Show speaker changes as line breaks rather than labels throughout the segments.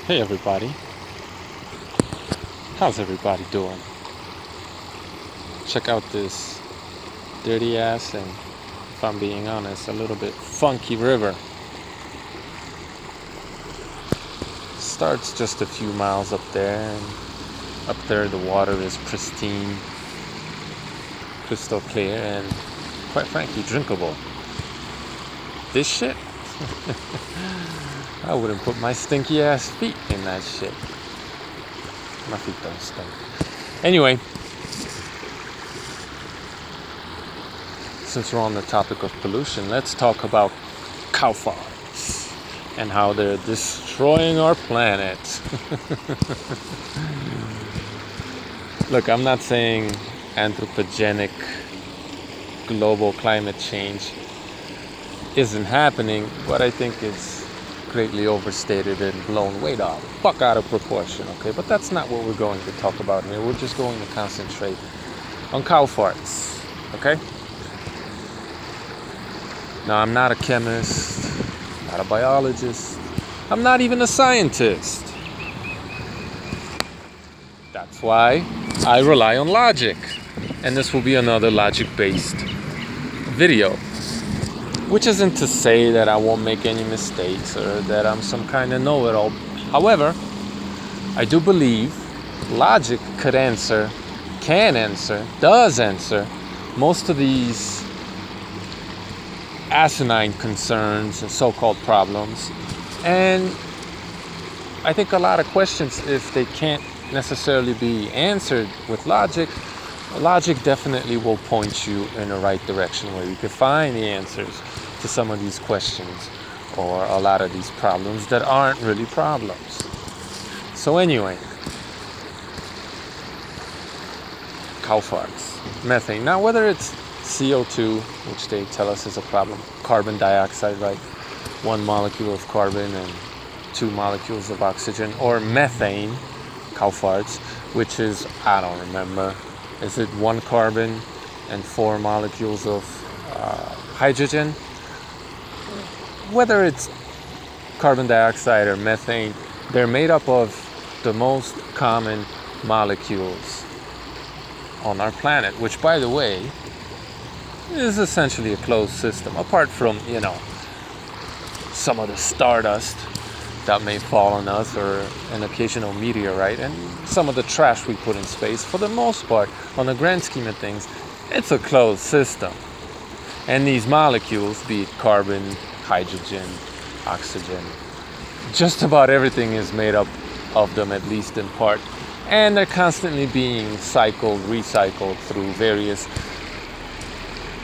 Hey everybody, how's everybody doing? Check out this dirty ass and, if I'm being honest, a little bit funky river. Starts just a few miles up there, and up there the water is pristine, crystal clear, and quite frankly drinkable. This shit? I wouldn't put my stinky ass feet in that shit. My feet don't stink. Anyway, since we're on the topic of pollution, let's talk about cow farts and how they're destroying our planet. Look, I'm not saying anthropogenic global climate change isn't happening, but I think it's greatly overstated and blown way the fuck out of proportion, okay? But that's not what we're going to talk about here. We're just going to concentrate on cow farts, okay? Now, I'm not a chemist, not a biologist, I'm not even a scientist. That's why I rely on logic. And this will be another logic-based video. Which isn't to say that I won't make any mistakes or that I'm some kind of know-it-all. However, I do believe logic can answer, does answer most of these asinine concerns and so-called problems. And I think a lot of questions, if they can't necessarily be answered with logic, logic definitely will point you in the right direction where you can find the answers to some of these questions or a lot of these problems that aren't really problems. So anyway, cow farts, methane. Now whether it's CO2, which they tell us is a problem, carbon dioxide, right? One molecule of carbon and 2 molecules of oxygen, or methane, cow farts, which is, I don't remember, is it 1 carbon and 4 molecules of hydrogen? Whether it's carbon dioxide or methane, they're made up of the most common molecules on our planet, which, by the way, is essentially a closed system, apart from, some of the stardust that may fall on us or an occasional meteorite and some of the trash we put in space. For the most part, on the grand scheme of things, it's a closed system. And these molecules, be it carbon, hydrogen, oxygen, just about everything is made up of them, at least in part. And they're constantly being cycled, recycled through various,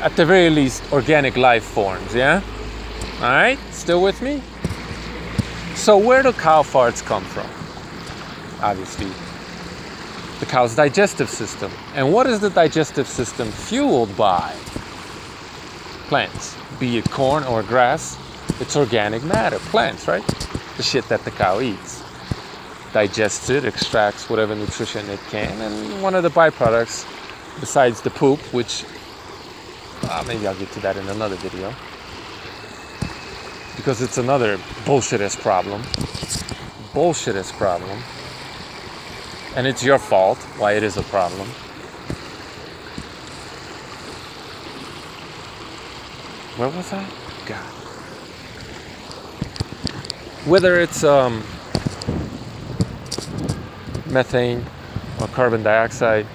at the very least, organic life forms, yeah? All right, still with me? So where do cow farts come from? Obviously, the cow's digestive system. And what is the digestive system fueled by? Plants. Be it corn or grass, it's organic matter. Plants, right? The shit that the cow eats. Digests it, extracts whatever nutrition it can, and one of the byproducts, besides the poop, which maybe I'll get to that in another video, because it's another bullshit-ass problem. Bullshit-ass problem. And it's your fault why it is a problem. Where was I? God. Whether it's methane or carbon dioxide,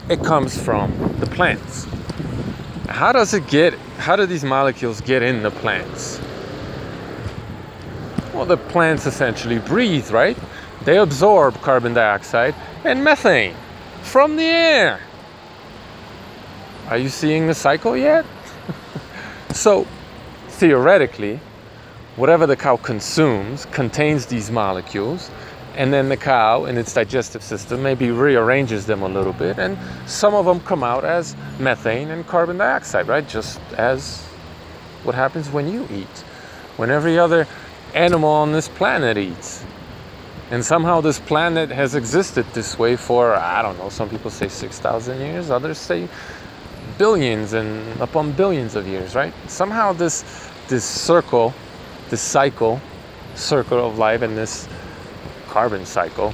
it comes from the plants. How do these molecules get in the plants? Well, the plants essentially breathe, right? They absorb carbon dioxide and methane from the air. Are you seeing the cycle yet? So, theoretically, whatever the cow consumes contains these molecules, and then the cow in its digestive system maybe rearranges them a little bit, and some of them come out as methane and carbon dioxide, right? Just as what happens when you eat, when every other animal on this planet eats. And somehow this planet has existed this way for, I don't know, some people say 6,000 years, others say billions and upon billions of years, right? Somehow this circle, this cycle circle of life and this carbon cycle,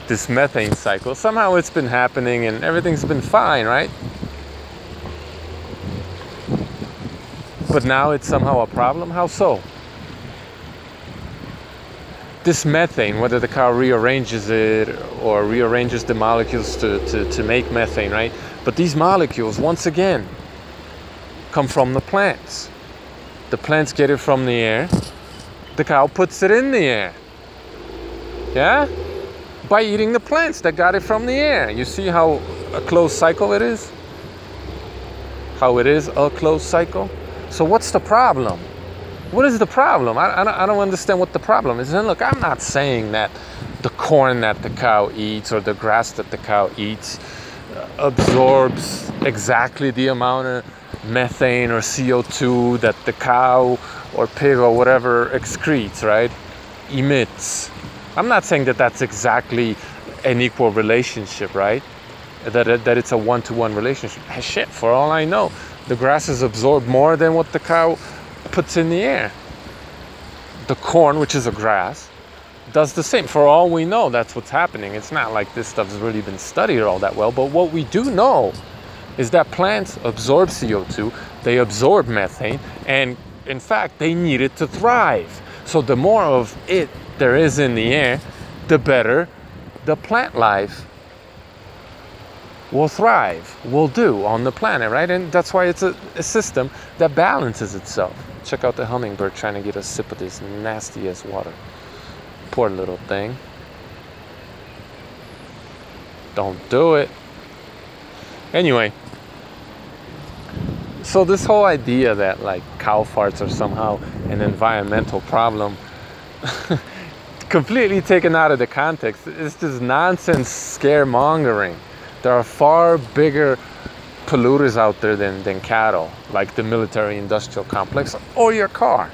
this methane cycle, somehow it's been happening and everything's been fine, right? But now it's somehow a problem. How so? This methane, whether the cow rearranges it or rearranges the molecules to make methane, right? But these molecules, once again, come from the plants. The plants get it from the air. The cow puts it in the air. Yeah? By eating the plants that got it from the air. You see how a closed cycle it is? How it is a closed cycle? So what's the problem? What is the problem? I don't understand what the problem is. And look, I'm not saying that the corn that the cow eats or the grass that the cow eats absorbs exactly the amount of methane or CO2 that the cow or pig or whatever excretes, right? Emits. I'm not saying that that's exactly an equal relationship, right? That it's a one-to-one relationship. Shit, for all I know, the grasses absorb more than what the cow puts in the air. The corn, which is a grass, does the same. For all we know, that's what's happening. It's not like this stuff's really been studied all that well, but what we do know is that plants absorb CO2, they absorb methane, and in fact, they need it to thrive. So the more of it there is in the air, the better the plant life will thrive, will do on the planet, right? And that's why it's a system that balances itself. Check out the hummingbird trying to get a sip of this nasty ass water. Poor little thing. Don't do it. Anyway, so this whole idea that like cow farts are somehow an environmental problem, completely taken out of the context, it's just nonsense scaremongering. There are far bigger polluters out there than cattle, like the military-industrial complex or your car.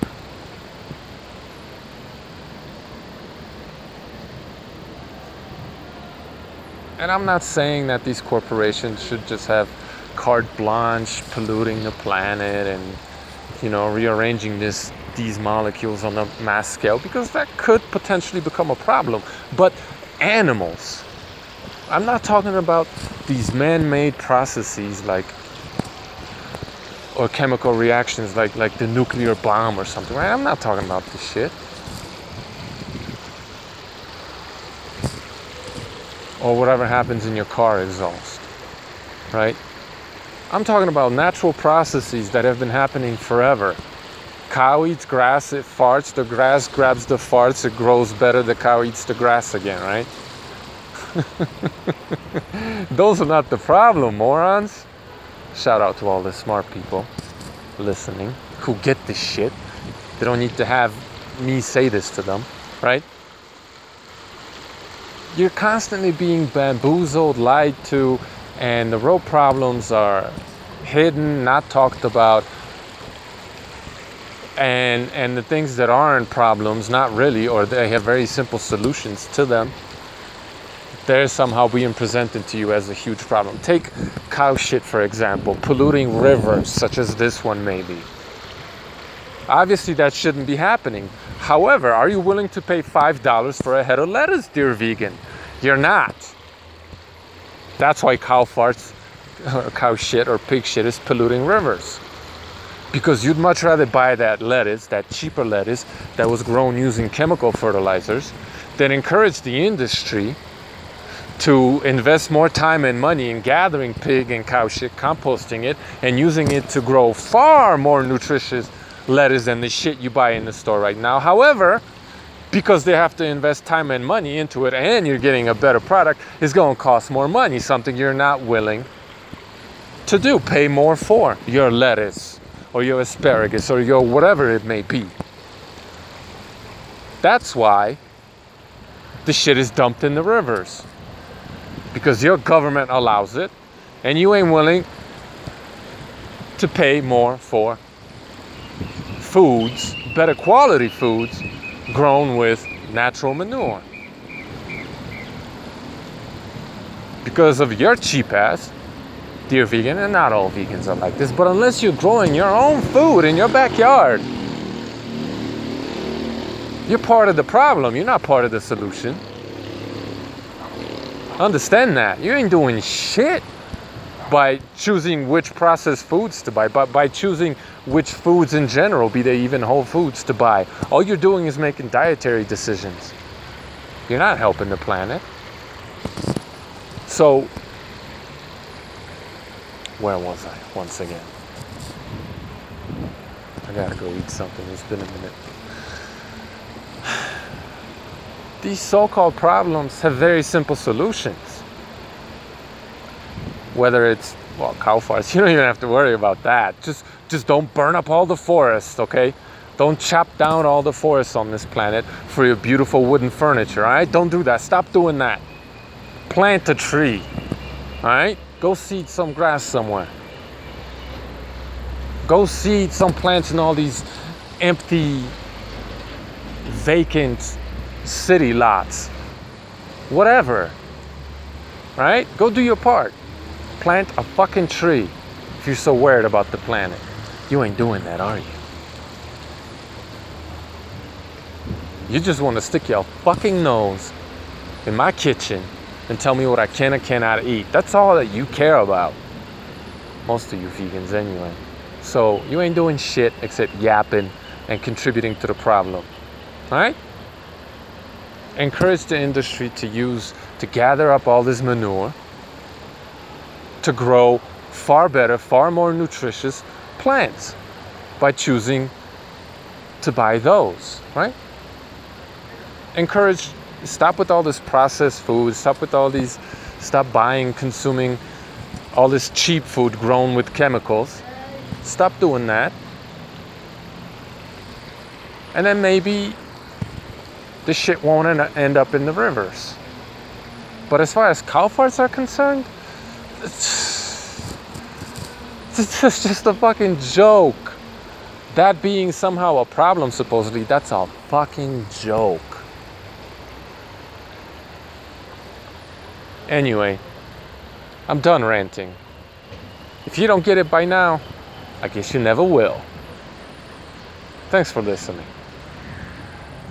And I'm not saying that these corporations should just have carte blanche polluting the planet and, you know, rearranging these molecules on a mass scale, because that could potentially become a problem. But animals, I'm not talking about these man-made processes or chemical reactions like the nuclear bomb or something, right? I'm not talking about this shit. Or whatever happens in your car exhaust, right? I'm talking about natural processes that have been happening forever. Cow eats grass, it farts, the grass grabs the farts, it grows better, the cow eats the grass again, right? Those are not the problem, morons. Shout out to all the smart people listening who get this shit. They don't need to have me say this to them, right? You're constantly being bamboozled, lied to, and the real problems are hidden, not talked about, and the things that aren't problems, not really, or they have very simple solutions to them, they're somehow being presented to you as a huge problem. Take cow shit, for example, polluting rivers, such as this one may be. Obviously, that shouldn't be happening. However, are you willing to pay $5 for a head of lettuce, dear vegan? You're not. That's why cow farts, or cow shit, or pig shit is polluting rivers. Because you'd much rather buy that lettuce, that cheaper lettuce that was grown using chemical fertilizers, than encourage the industry to invest more time and money in gathering pig and cow shit, composting it, and using it to grow far more nutritious lettuce than the shit you buy in the store right now. However, because they have to invest time and money into it and you're getting a better product, it's going to cost more money, something you're not willing to do. Pay more for your lettuce or your asparagus or your whatever it may be. That's why the shit is dumped in the rivers. Because your government allows it and you ain't willing to pay more for foods, better quality foods, grown with natural manure. Because of your cheap ass, dear vegan, and not all vegans are like this, but unless you're growing your own food in your backyard, You're part of the problem. You're not part of the solution. Understand that. You ain't doing shit by choosing which processed foods to buy, but by choosing which foods in general, be they even whole foods, to buy. All you're doing is making dietary decisions. You're not helping the planet. So, where was I once again? I gotta go eat something. It's been a minute. These so-called problems have very simple solutions. Whether it's, well, cow farts, you don't even have to worry about that. Just don't burn up all the forests, okay? Don't chop down all the forests on this planet for your beautiful wooden furniture, all right? Don't do that. Stop doing that. Plant a tree, all right? Go seed some grass somewhere. Go seed some plants in all these empty, vacant city lots. Whatever, right? Go do your part. Plant a fucking tree if you're so worried about the planet. You ain't doing that, are you? You just want to stick your fucking nose in my kitchen and tell me what I can and cannot eat. That's all that you care about. Most of you vegans anyway. So you ain't doing shit except yapping and contributing to the problem. All right? Encourage the industry to gather up all this manure to grow far better, far more nutritious plants by choosing to buy those, right? Encourage, stop with all this processed food, stop buying, consuming all this cheap food grown with chemicals. Stop doing that. And then maybe the shit won't end up in the rivers. But as far as cow farts are concerned, it's just a fucking joke. That being somehow a problem, supposedly, that's a fucking joke. Anyway, I'm done ranting. If you don't get it by now, I guess you never will. Thanks for listening.